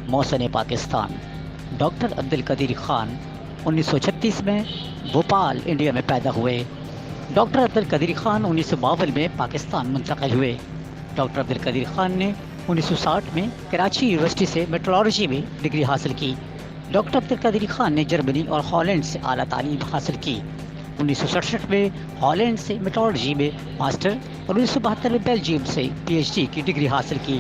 محسن Pakistan doctor Abdul Qadeer Khan 1936 میں Bhopal India میں پیدا ہوئے۔ ڈاکٹر عبدالقدیر خان 1952 میں پاکستان منتقل ہوئے۔ ڈاکٹر عبدالقدیر خان نے 1960 میں کراچی یونیورسٹی سے میٹرولوجی میں ڈگری حاصل کی۔ ڈاکٹر عبدالقدیر خان نے جرمنی اور ہالینڈ سے اعلیٰ تعلیم حاصل کی۔ 1967 میں ہالینڈ سے میٹرولوجی میں ماسٹر اور 1972 میں بیلجیم سے پی ایچ ڈی کی ڈگری حاصل کی۔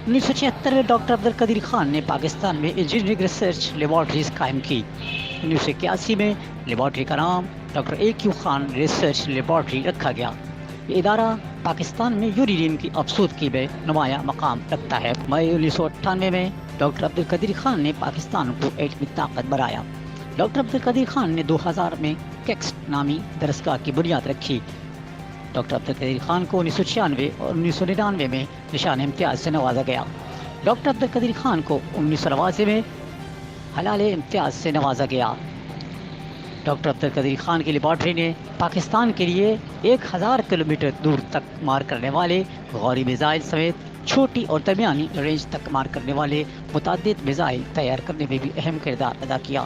1976 میں ڈاکٹر عبدالقدیر خان نے پاکستان میں انجینئرنگ ریسرچ لیبارٹریز قائم کی۔ 1981 میں لیبارٹری کا نام doctor A Q Khan research laboratory رکھا گیا۔ یہ ادارہ پاکستان میں یورینیم کی افزودگی میں نمایاں مقام رکھتا ہے۔ مئی 1998 میں ڈاکٹر عبدالقدیر خان نے پاکستان کو ایٹمی طاقت بنایا۔ ڈاکٹر عبدالقدیر خان نے 2000 میں کیکس نامی درسگاہ کی بنیاد رکھی۔ ڈاکٹر عبدالقدیر خان کو 1996 اور 1999 میں نشان امتیاز سے نوازا گیا۔ ڈاکٹر عبدالقدیر خان کو 1989 میں ہلال امتیاز سے نوازا گیا۔ ڈاکٹر عبدالقدیر خان کی لیبارٹری نے پاکستان کے لیے 1000 کلومیٹر دور تک مار کرنے والے غوری میزائل سمیت چھوٹی اور درمیانی رینج تک مار کرنے والے متعدد میزائل تیار کرنے میں بھی اہم کردار ادا کیا۔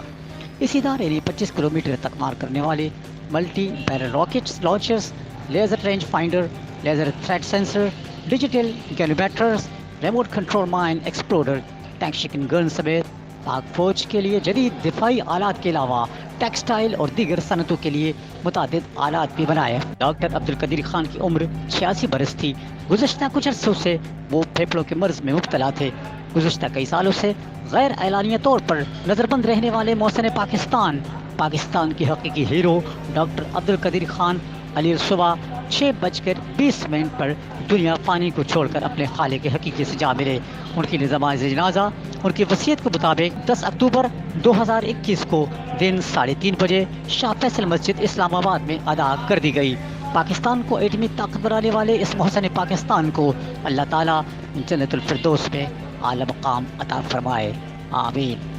اس ادارے نے 25 کلومیٹر تک مار کرنے والے multi barrel rockets launchers, laser range finder, laser threat sensor, digital goniometers, remote control mine exploder, tank شکن گن سمیت پاک فوج کے لیے جدید دفاعی آلات کے علاوہ ٹیکسٹائل اور دیگر صنعتوں کے لیے متعدد آلات بھی بنائے۔ ڈاکٹر عبدالقدیر خان کی عمر 86 برس تھی۔ گزشتہ کچھ عرصوں سے وہ پھیپھڑوں کے مرض میں مبتلا تھے۔ گزشتہ کئی سالوں سے غیر اعلانیہ طور پر نظر بند رہنے والے محسن پاکستان کی حقیقی ہیرو ڈاکٹر عبدالقدیر خان علی صبح 6:20 پر دنیا فانی کو چھوڑ کر اپنے خالق حقیقی سے جا ملے۔ ان کی نماز جنازہ ان کی وصیت کے مطابق 10 اکتوبر 2021 کو دن 3:30 بجے شاہ فیصل مسجد اسلام آباد میں ادا کر دی گئی۔ پاکستان کو ایٹمی طاقت بنانے والے اس محسن پاکستان کو اللہ تعالیٰ جنت الفردوس میں اعلی مقام عطا فرمائے، آمین۔